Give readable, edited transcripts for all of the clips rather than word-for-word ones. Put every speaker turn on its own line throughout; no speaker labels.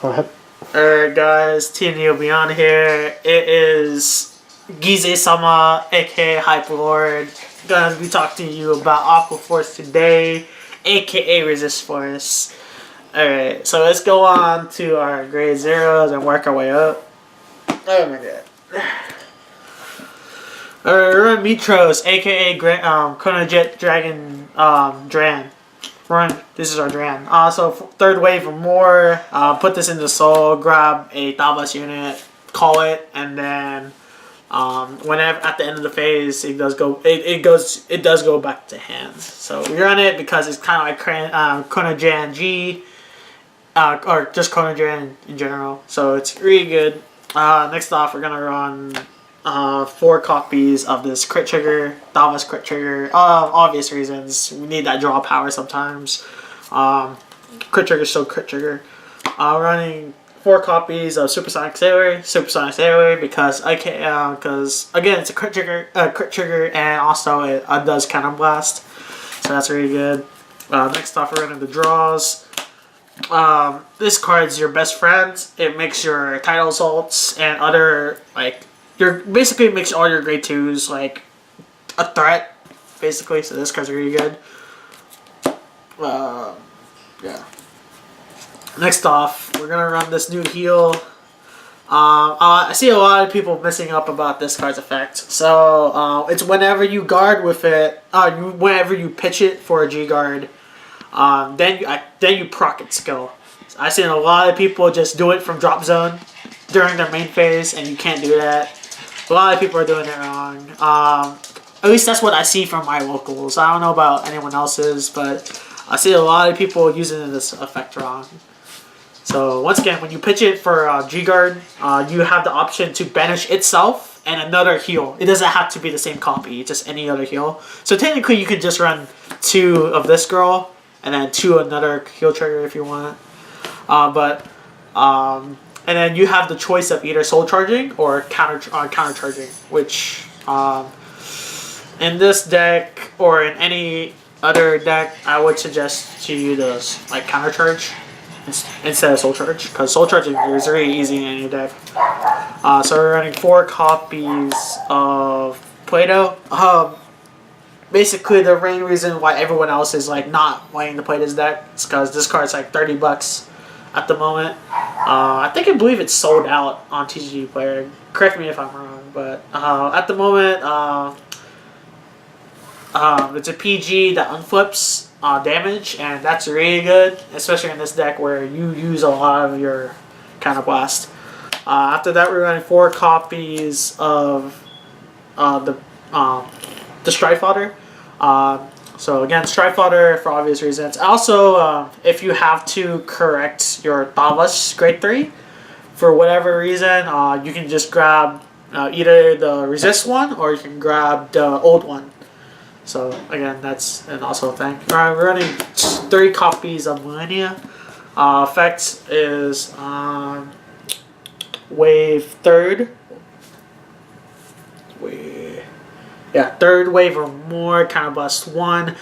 Go ahead.
Alright guys, TNE will be on here. It is Gize-sama, aka Hype Lord. Gonna be talking to you about Aqua Force today, aka Resist Force. Alright, so let's go on to our grade zeros and work our way up. Oh my god. Alright, we're on Mitros, aka Chronojet Dragon Dran. This is our Dran. So third wave or more, put this into Soul, grab a Thavas unit, call it, and then whenever at the end of the phase it does go back to hands. So we run it because it's kind of like Chronojan G, or just Chronojan in general. So it's really good. Next off, we're gonna run 4 copies of this crit trigger, Thavas crit trigger. Obvious reasons. We need that draw power sometimes. Crit trigger, so crit trigger. Running 4 copies of Supersonic Sailor, because I can, because again it's a crit trigger, and also it does Cannon Blast, so that's really good. Next off, we're running the draws. This card's your best friend. It makes your title assaults and other basically makes all your grade 2s like a threat, basically. So this card's really good. Yeah. Next off, we're gonna run this new heal. I see a lot of people messing up about this card's effect. So it's whenever you guard with it, whenever you pitch it for a G guard, then you proc its skill. I've seen a lot of people just do it from drop zone during their main phase, and you can't do that. A lot of people are doing it wrong. At least that's what I see from my locals. I don't know about anyone else's, but I see a lot of people using this effect wrong. So once again, when you pitch it for G-Guard, you have the option to banish itself and another heal. It doesn't have to be the same copy, just any other heal. So technically you could just run 2 of this girl and then 2 another heal trigger if you want. And then you have the choice of either soul charging or counter charging, which in this deck or in any other deck, I would suggest to you those counter charge instead of soul charge, because soul charging is very easy in any deck. So we're running 4 copies of Play-Doh. Basically, the main reason why everyone else is not wanting to play this deck is because this card's like $30 at the moment. I believe it's sold out on TCG Player. Correct me if I'm wrong, but at the moment, it's a PG that unflips damage, and that's really good, especially in this deck where you use a lot of your Counter Blast. After that, we're running 4 copies of the Strife Fodder. So again, Strife Fodder for obvious reasons. Also, if you have to correct your Thavas grade 3 for whatever reason, you can just grab either the resist one or you can grab the old one. So again, that's also a thing. Alright, we're running 3 copies of Millennia. Effect is wave 3rd. Third wave or more, Counter Blast 1.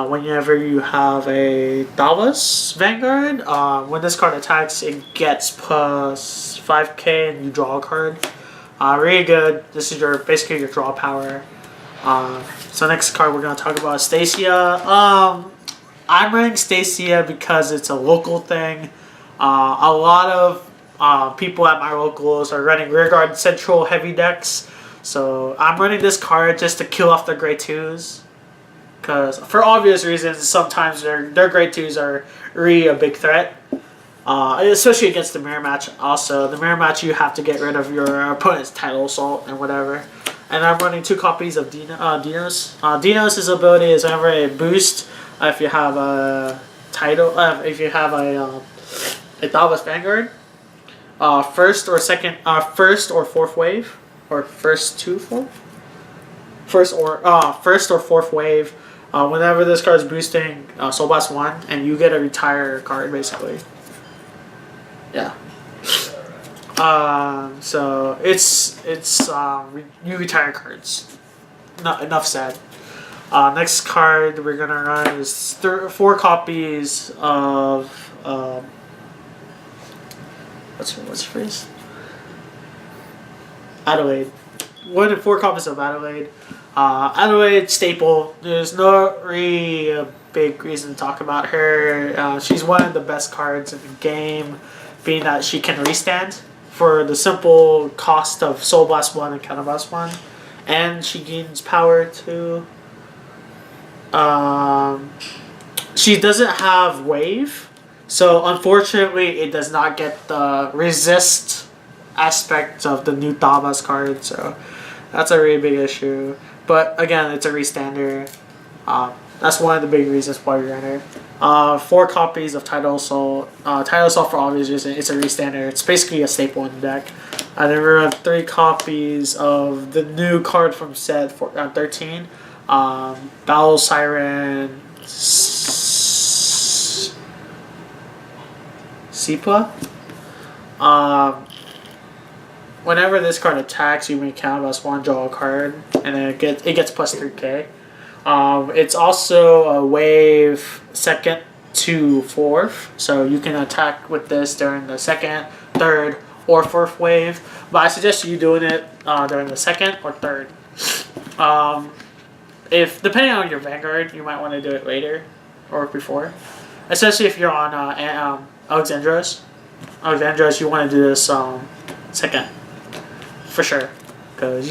Whenever you have a Thavas Vanguard, when this card attacks, it gets plus 5k and you draw a card. Really good. This is basically your draw power. So next card we're going to talk about is Stacia. I'm running Stacia because it's a local thing. A lot of people at my locals are running Rearguard Central heavy decks. So I'm running this card just to kill off their grade 2s. Because for obvious reasons, sometimes their grade 2s are really a big threat. Especially against the mirror match. Also, the mirror match, you have to get rid of your opponent's title assault and whatever. And I'm running 2 copies of Dinos. Dinos' ability is whenever a boost, if you have a title, if you have a Thavas Vanguard, first or 4th wave, or first or 4th wave. Whenever this card is boosting Soul Blast 1, and you get a retire card, basically. Yeah. So it's you retire cards. Enough said. Next card we're gonna run is 4 copies of what's her face? Adelaide. 1 in 4 copies of Adelaide. Adelaide staple. There's no really big reason to talk about her. She's one of the best cards in the game, being that she can restand for the simple cost of Soul Blast 1 and Counter Blast 1, and she gains power too. She doesn't have wave, so unfortunately it does not get the resist aspect of the new Thavas card, so that's a really big issue. But again, it's a restander. That's one of the big reasons why we ran her. 4 copies of Tidal Assault. Tidal Assault, for obvious reasons, it's a restander. It's basically a staple in the deck. And then we have 3 copies of the new card from set 13. Battle Siren Sipa. Whenever this card attacks, you may canvas 1, draw a card, and then it gets plus 3k. It's also a wave 2nd to 4th, so you can attack with this during the 2nd, 3rd, or 4th wave. But I suggest you doing it during the 2nd or 3rd. If depending on your Vanguard, you might want to do it later or before, especially if you're on Alexandros. Alexandros, you want to do this 2nd for sure, because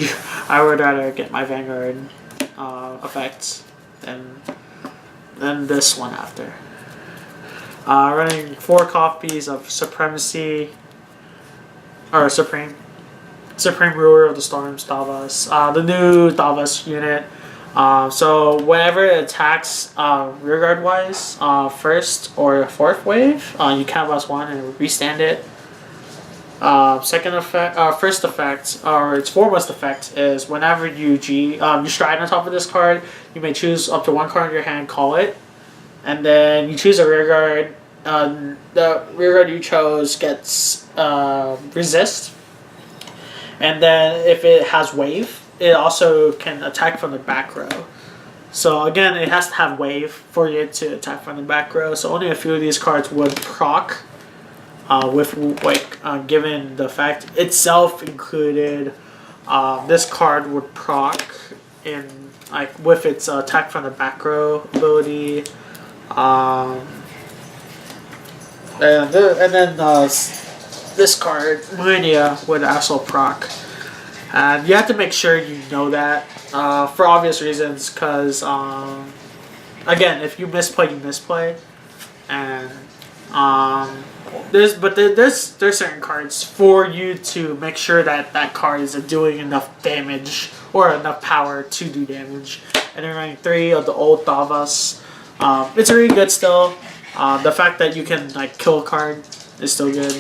I would rather get my Vanguard effects than this one after. Running 4 copies of Supremacy or Supreme Ruler of the Storms Thavas, the new Thavas unit. So whenever it attacks rearguard wise, 1st or 4th wave, you canvas 1 and restand it. Second effect, first effect, or its foremost effect is whenever you stride on top of this card, you may choose up to 1 card in your hand, call it, and then you choose a rearguard. The rearguard you chose gets resist, and then if it has wave, it also can attack from the back row. So again, it has to have wave for it to attack from the back row. So only a few of these cards would proc. Given the fact itself included, this card would proc in with its attack from the back row ability, and then this card Millennia would also proc, and you have to make sure you know that for obvious reasons, because again, if you misplay, you misplay, and there's certain cards for you to make sure that that card is doing enough damage or enough power to do damage. And then running 3 of the old Thavas. It's really good still. The fact that you can kill a card is still good.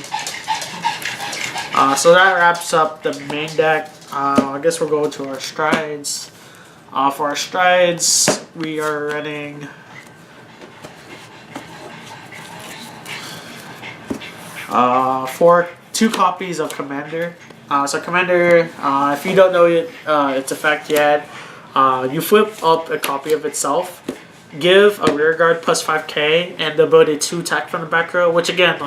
So that wraps up the main deck. I guess we'll go to our strides. For our strides, we are running 2 copies of Commander. So Commander, if you don't know its effect yet, you flip up a copy of itself, give a rearguard plus 5k and the ability to attack from the back row, which again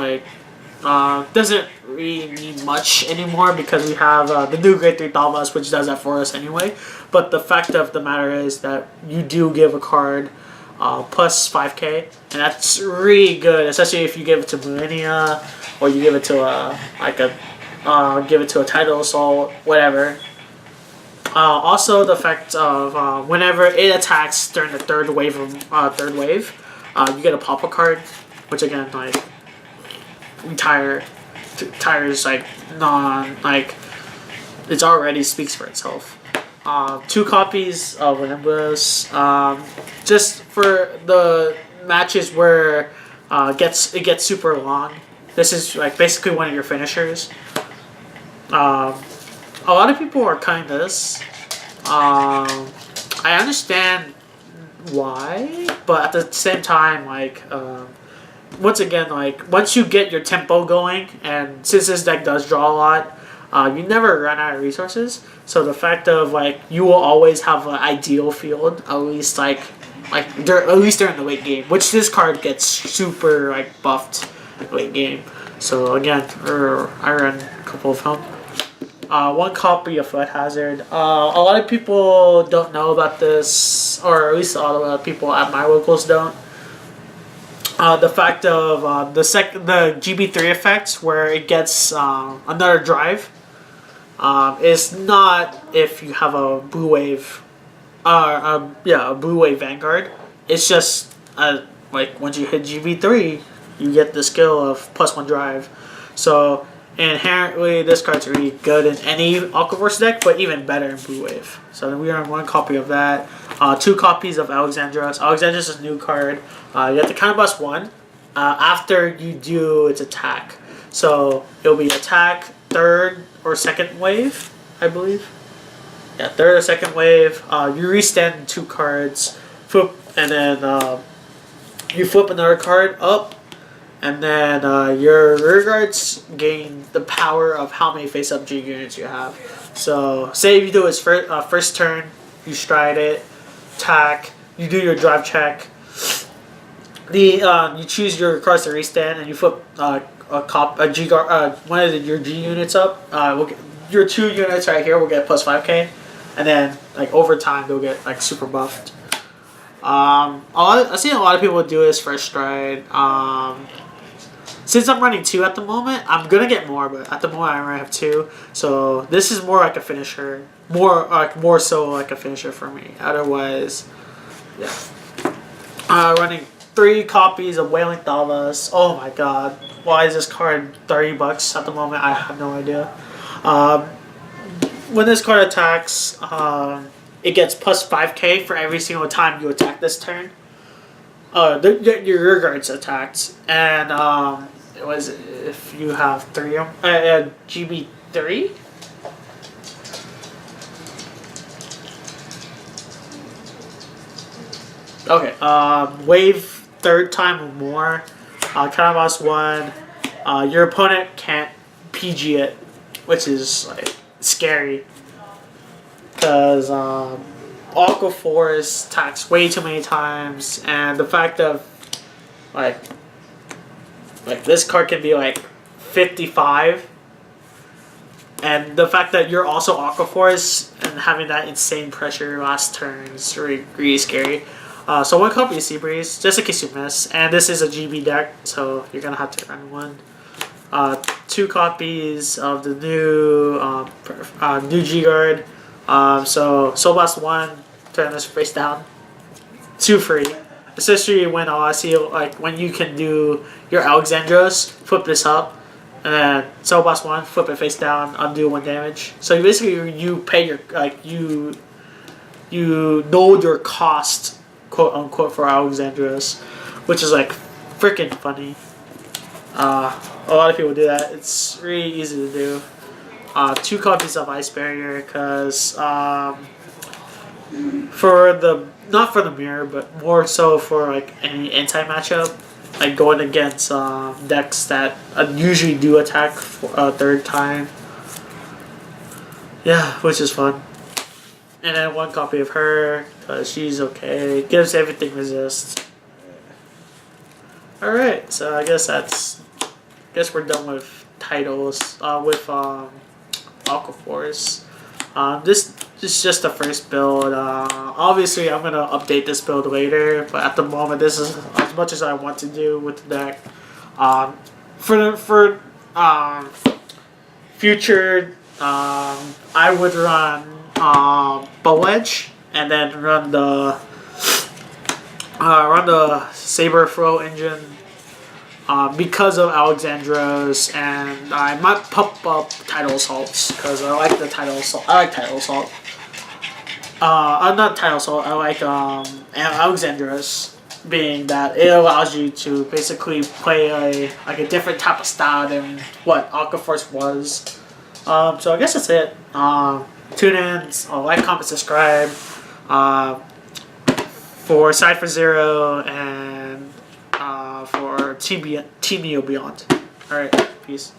doesn't really mean much anymore because we have the new Grade 3 Thavas, which does that for us anyway. But the fact of the matter is that you do give a card plus 5k, and that's really good, especially if you give it to Millennia or you give it to a Tidal Assault, whatever. Also, the fact of whenever it attacks during the 3rd wave, you get a pop-up card, which again tires it already speaks for itself. 2 copies of Olympus, just for the matches where it gets super long. This is basically one of your finishers. A lot of people are cutting this. I understand why, but at the same time, once again, once you get your tempo going, and since this deck does draw a lot, you never run out of resources. So the fact of you will always have an ideal field, at least at least during the late game, which this card gets super buffed late game. So again, I ran a couple of them. One copy of Foot Hazard. A lot of people don't know about this, or at least a lot of people at my locals don't. The fact of the GB3 effects, where it gets another drive, is not if you have a Blue Wave, a Blue Wave Vanguard. It's just like once you hit GB3, you get the skill of +1 drive. So inherently, this card's really good in any Aquaforce deck, but even better in Blue Wave. So we are one copy of that. 2 copies of Alexandros. Alexandros is a new card. You have to counterblast 1 after you do its attack. So it'll be attack, 3rd or 2nd wave, I believe. Yeah, 3rd or 2nd wave. You restand 2 cards, flip, and then you flip another card up. And then your rear guards gain the power of how many face-up G units you have. So, say if you do its first turn, you stride it, attack, you do your drive check. You choose your cards to restand, and you flip a G guard, one of your G units up. Your 2 units right here will get +5k, and then like over time they'll get like super buffed. I've seen a lot of people do this first stride. Since I'm running 2 at the moment, I'm gonna get more, but at the moment I only have 2. So this is more like a finisher, more so like a finisher for me. Otherwise, yeah. Running 3 copies of Wailing Thavas. Oh my god, why is this card $30 at the moment? I have no idea. When this card attacks, it gets +5k for every single time you attack this turn. Your rear guards attacked, and it was if you have 3 of them. GB3. Okay. Wave 3rd time or more. Counterblast 1. Your opponent can't PG it, which is like scary, because Aquaforce attacks way too many times, and the fact of like this card can be like 55, and the fact that you're also Aquaforce and having that insane pressure last turn is really, really scary. So 1 copy of Seabreeze, just in case you miss, and this is a GB deck, so you're gonna have to run 1. 2 copies of the new G Guard. So Soul Blast 1, turn this face down. 2 free. Especially when I see like when you can do your Alexandros, flip this up, and then Soul Blast 1, flip it face down, undo 1 damage. So basically you pay your you know your cost, quote unquote, for Alexandros, which is like freaking funny. A lot of people do that. It's really easy to do. 2 copies of Ice Barrier, because not for the mirror, but more so for like any anti-matchup, like going against decks that usually do attack for a 3rd time. Yeah, which is fun. And then 1 copy of her, because she's okay. Gives everything resist. Alright, so I guess we're done with titles, with Aquaforce. This is just the first build. Obviously, I'm gonna update this build later, but at the moment, this is as much as I want to do with the deck. For future, I would run Bow Edge, and then run the Saber Flow engine. Because of Alexandros, and I might pump up Tidal Assaults, because I like the Tidal Assault. I like Tidal Assault. Not Tidal Assault, I like Alexandros, being that it allows you to basically play a different type of style than what Aquaforce was. So I guess that's it. Tune in, like, comment, subscribe for Side for Zero, and for Team Neo Beyond. Alright, peace.